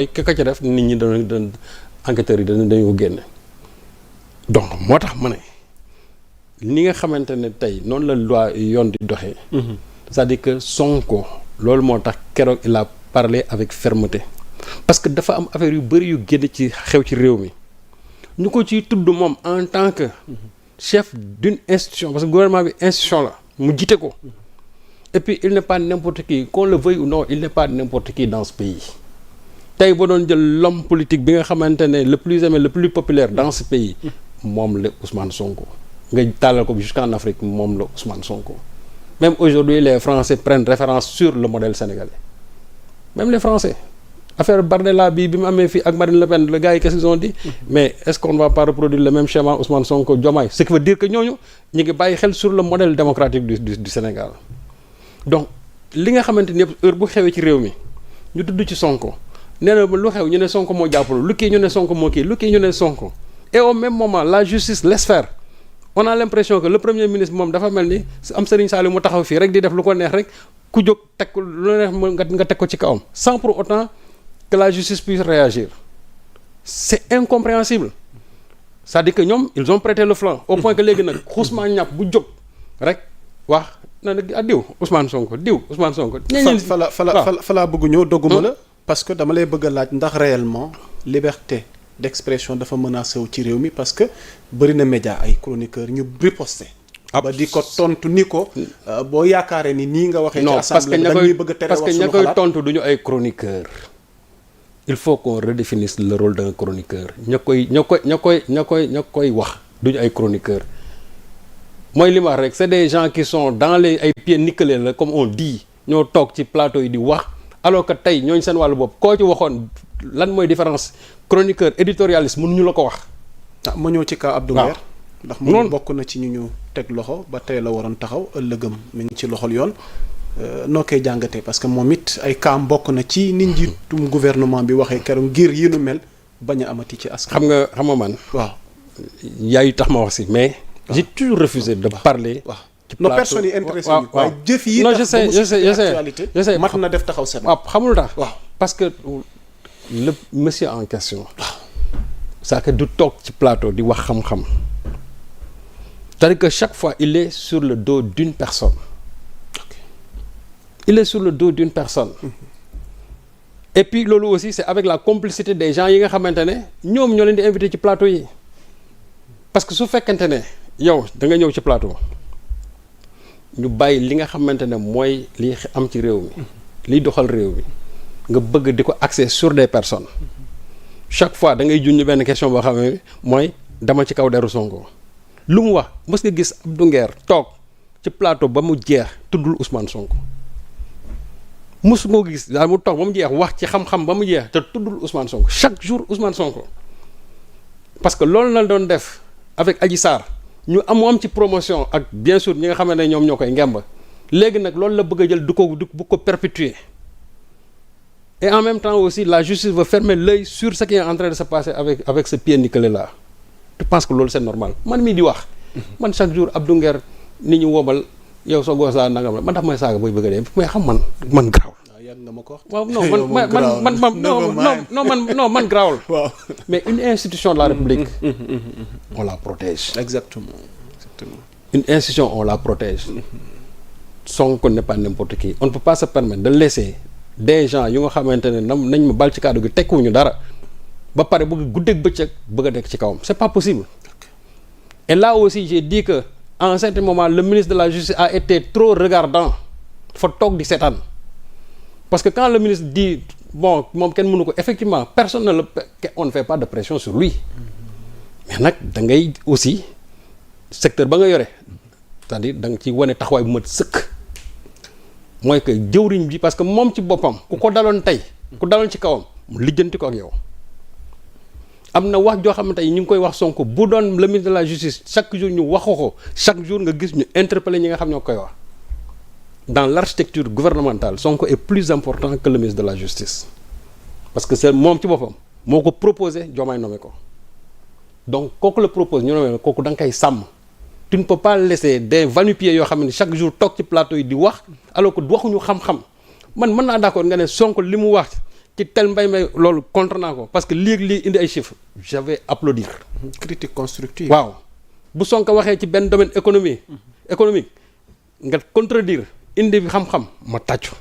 ki ko ca def nit ñi dañu enquêteurs yi dañoo génne donc moo tax ma ne ni nga xamante ne tey noonu la loi yoon di doxee. c'est-à-dire que Sonko loolu moo tax keroog il a parlé avec fermeté parce que dafa am affaire yu bëri yu génn ci xew ci réew mi ñu ko ciy tudd moom en tant que chef d'une institution parce que gouvernement bi institution la mu jiite ko et puis il n'est pas n'importe qui qu'on le veuille ou non il n'est pas n'importe qui dans ce pays tey boo doon jël l'homme politique bi nga xamante ne le plus aimé le plus populaire dans ce pays moom la Ousmane Sonko nga tàllal ko jusqu'en Afrique moom la Ousmane Sonko même aujourd'hui les Français prennent référence sur le modèle sénégalais même les Français affaire Bardella bi mu amee fii ak Marine Le Pen le gars yi qu'est-ce qu'ils ont dit mais est-ce qu'on va pas reproduire le même schéma Ousmane Sonko Diomaye ce qui veut dire que ñooñu ñu ngi bàyyi xel sur le modèle démocratique du Sénégal donc li nga xamante ni yëpp heure bu xewee ci réew mi ñu tudd ci Sonko nee na lu xew ñu ne Sonko moo jàppalu lu kii ñu ne Sonko moo kii lu kii ñu ne Sonko et au même moment la justice laisse faire on a l'impression que le premier ministre moom dafa mel ni am Serigne Saliou mu taxaw fii rek di def lu ko neex rek ku jóg teg ko lu neex nga teg ko ci kawam sans pour autant que la justice puisse réagir c'est incompréhensible c'est-à-dire que ñoom ils ont prêté le flanc au point que léegi nag xusma ñàpp bu jóg rek wax na nag diw Ousmane Sonko diw Ousmane Sonko. fa laa bëgg ñëw dogguma la parce que dama lay bëgg a laaj ndax réellement liberté d'expression dafa menacé wu ci réew mi parce que bëri na média ay chroniqueurs ñu riposté ba di ko tontu ni ko boo yaakaaree ni nii nga waxee ci assemblée dañuy bëgg a tere wax suñu xalaat parce que ña koy tontu duñu ay chroniqueurs il faut qu'on redéfinisse le rôle d'un chroniqueur ña koy wax duñu ay chroniqueurs mooy li ma wax rek c'est des gens qui sont dans les ay pieds nickelés la comme on dit ñoo toog ci plateau yi di wax alors que tey ñooñu seen wàllu bopp koo ci waxoon lan mooy différence chroniqueur éditorialiste mënuñu la ko wax. ah ma ñëw ci cas Abdou Nguer ndax mu bokk na ci ñu teg loxo ba tey la waroon taxaw ëllëgëm mi ngi ci loxol yoon noo koy jàngatee parce que moom it ay cas bokk na ci nit njiitum gouvernement bi waxee keroog ngir yi nu mel bañ a amati ci askan. xam nga man. waaw yaay tax ma wax si mais. j'ai toujours refusé de parler. waaw non personne yi intéressé wu waaye jëf yi tax ba mu je sais mat na def taxaw seen. waaw xamul tax. waaw parce que le monsieur en question. waaw c'est que du toog ci plateau di wax xam-xam. c'est-à-dire que chaque fois il est sur le dos d'une personne. il est sur le dos d'une personne. et puis loolu aussi c'est avec la complicité des gens yi nga xamante ne ñoom ñoo leen di invité ci plateau yi parce que su fekkente ne yow da nga ñëw ci plateau ñu bàyyi li nga xamante ne mooy li am ci réew mi liy doxal réew mi nga bëgg di ko axer sur des personnes chaque fois da ngay junj benn question boo xam ne mooy dama ci kaw deru Sonko lu mu wax mës nga gis Abdou Nguer toog ci plateau ba mu jeex tuddul Ousmane Sonko mës nga gis daal mu toog ba mu jeex wax ci xam-xam ba mu jeex te tuddul Ousmane Sonko chaque jour Ousmane Sonko parce que loolu la doon def avec Adji Sarr ñu am ci promotion ak bien sûr ñi nga xam ne ñoom ñoo koy ngemb léegi nag loolu la bëgg a jël du ko perpétuer et en même temps aussi la justice veut fermer l'œil sur ce qui est en train de se passer avec ce pied nickelé là je pense que loolu c'est normal man mii di wax man chaque jour Abdou Nguer nit ñu woobal yow soo goo saa nangam la man tax may saaga booy bëgg a dee mais xam man garaawul. yàgg nga ma ko wax. waaw non man garaawul. waaw mais une institution de la République. on la protège. exactement. une institution on la protège. Sonko n'est pas n'importe qui on ne peut pas se permettre de laisser des gens yu nga xamante ne nañ ma bal ci kàddu gi tekkuwuñu dara ba pare bëgg guddeeg bëccëg bëgg a nekk ci kawam c'est pas possible. et là aussi j'ai dit que à un certain moment le ministre de la justice a été trop regardant fa toog di seetaan parce que quand le ministre dit bon moom kenn mënu ko effectivement personne ne on ne fait pas de pression sur lui mais nag da ngay aussi secteur ba nga yore c'est-à-dire da nga ci wane taxawaay bu mat sëkk mooy que jëwriñ bi parce que moom ci boppam ku ko daloon tey ku daloon ci kawam mu lijjanti ko ak yow am na wax joo xamante ni ñu ngi koy wax Sonko bu doon le ministre de la justice chaque jour ñu waxu ko chaque jour nga gis ñu interpeller ñi nga xam ñoo koy wax dans l'architecture gouvernementale Sonko est plus important que le ministre de la justice parce que c'est moom ci boppam moo ko proposé Diomaye nommé ko donc kooku la propose ñu nommé kooku da nga koy sàmm tu ne peux pas laisser des va-nu-pieds yoo xam ne chaque jour toog ci plateau yi di wax alors que waxuñu xam-xam man mën naa d'accord nga ne Sonko li mu wax ci tel mbay loolu contre naa ko parce que lii indi ay chiffres je vais applaudir. critique constructive. waaw bu Sonko waxee ci benn domaine économique nga contredire indi xam-xam ma tàccu.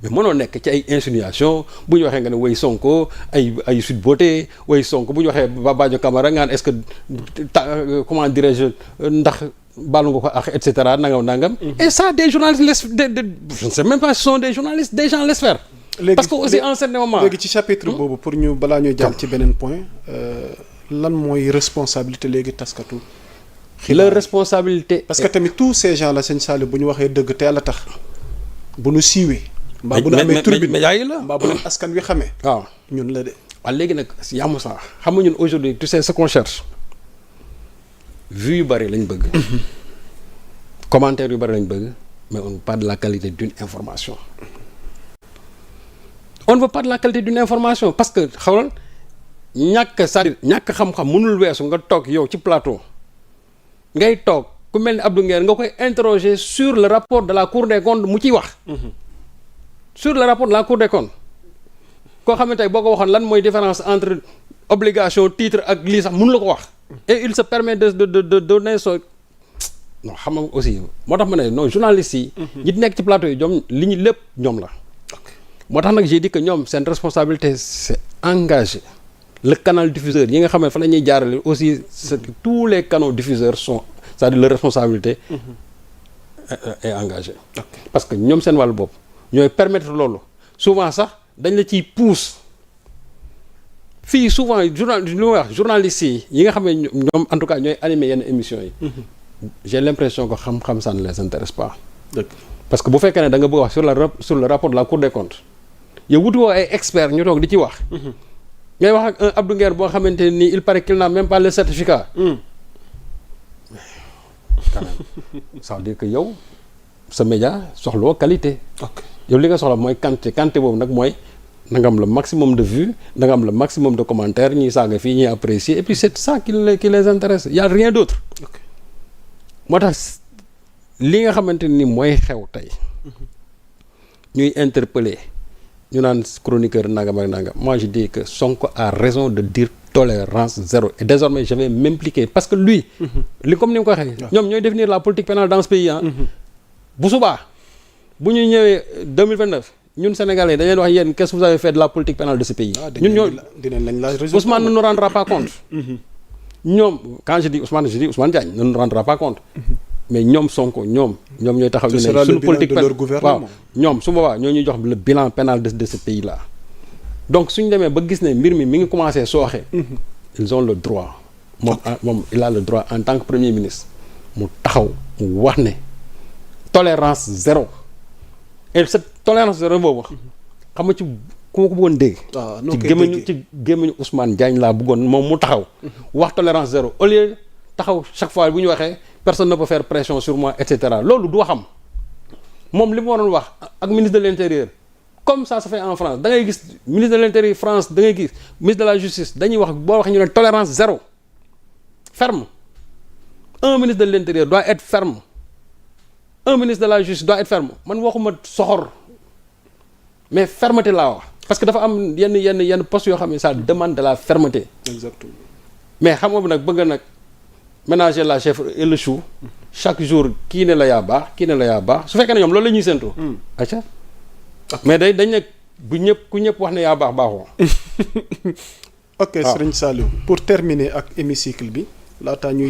mais mënoo nekk ci ay insinuation bu ñu waxee nga ne way Sonko ay Sweet Beauté way Sonko bu ñu waxee Babadio Camara nga ne est-ce que comment dirais-je ndax baalu nga ko ak et cetera nangam. et ça des journalistes je ne sais même pas ce sont des journalistes des gens laissent faire. parce que aussi en certain moment. léegi ci chapitre boobu pour ñu balaa ñuy jàll ci beneen point lan mooy responsabilité léegi taskatu. leur responsabilité. parce que tamit tous ces gens la sëñ Saliou bu ñu waxee dëgg te yàlla tax bu nu siiwee. mbaa bu nu amee turbine média yi la mbaa bu leen askan wi xamee. waaw ñun la de. waaw léegi nag yàmm sax xam nga ñun aujourd'hui tu sais ce qu'on cherche vues yu bëri lañ bëgg. commentaires yu bëri lañ bëgg mais on ne veut pas de la qualité d'une information. on ne veut pas de la qualité d'une information parce que xawal ñàkk c'est-à-dire ñàkk xam-xam mënul weesu nga toog yow ci plateau ngay toog ku mel ni Abdou Nguer nga koy interroger sur le rapport de la Cour des comptes mu ciy wax. sur le rapport de la Cour des comptes koo xam ne tey boo ko waxoon lan mooy différence entre obligation titre ak lii sax mënu la ko wax. et il se permet de donner son non xam nga aussi moo tax ma ne non journalistes yi. ñi nekk ci plateau yi ñoom li ñu lépp ñoom la. moo tax nag j'ai dit que ñoom seen responsabilité c'est engagé le canal diffuseur yi nga xam ne fa la ñuy jaarale aussi c'est que tous les canaux diffuseurs sont c'est-à-dire leur responsabilité est engagée. parce que ñoom seen wàllu bopp. ñooy permettre loolu souvent sax dañ la ciy pousse fii souvent lu may wax journalistes yi nga xam ne ñoom en tout cas ñooy animer yenn émissions yi. j'ai l'impression que xam-xam ça ne les intéresse pas. parce que bu fekkee ne da nga bëgg a wax sur le rapport de la Cour des comptes yow wuti woo ay experts ñu toog di ci wax. ngay wax ak un Abdou Nguer boo xamante ni il paraît qu'il n'a même pas le certificat. quand même ça veut dire que yow sa média soxloo qualité. yow li nga soxla mooy quantité boobu nag mooy na nga am le maximum de vues na nga am le maximum de commentaires ñuy saaga fii ñuy apprécier et puis c'est ça qui les intéresse y a rien d'autre. moo tax li nga xamante ni mooy xew tey ñuy interpeller ñu naan chroniqueur nangam ak nangam moi je dis que Sonko a raison de dire tolérance zéro et désormais je vais m'impliquer parce que lui li comme ni nga ko waxee ñoom ñooy définir la politique pénale dans ce pays bu subaa bu ñu ñëwee 2029 ñun Sénégalais dañ leen wax yéen qu'est-ce que vous avez fait de la politique pénale de ce pays. ñun ñoo dinañ lañ la Ousmane ne nous rendra pas compte. ñoom quand je dis Ousmane Diagne ne nous rendra pas compte. mais ñoom Sonko ñoom ñooy taxaw ñu ne suñu politique waaw ñoom su boobaa ñoo ñuy jox le bilan pénal de ce pays là. donc suñu demee ba gis ne mbir mi ngi commencé sooxe. ils ont le droit moom il a le droit en tant que premier ministre mu taxaw mu wax ne tolérance zéro. et cette tolérance zéro boobu xam nga ci ku ma ko bëggoon dégg. ci gémmiñu Ousmane Diagne laa bëggoon moom mu taxaw. wax tolérance zéro au lieu taxaw chaque fois bu ñu waxee personne ne peut faire pression sur moi et cetera loolu du waxam moom li mu waroon wax ak ministre de l'intérieur comme ça se fait en France da ngay gis ministre de l'intérieur France da ngay gis ministre de la justice dañuy wax boo waxee ñu ne tolérance zéro ferme un ministre de l'intérieur doit être ferme. un ministre de la justice doit être ferme man waxuma soxor mais fermeté laa wax parce que dafa am yenn postes yoo xam ne ça demande de la fermeté. exactement mais xam nga nag bëgg nag ménager la chèvre et le chou chaque jour kii ne la yaa baax kii ne la yaa baax su fekkee ne ñoom loolu la ñuy séntu. acca mais dañ ne bu ku ñëpp wax ne yaa baax baaxoo. ok Serigne Saliou pour terminer ak hémicycle bi laataa ñuy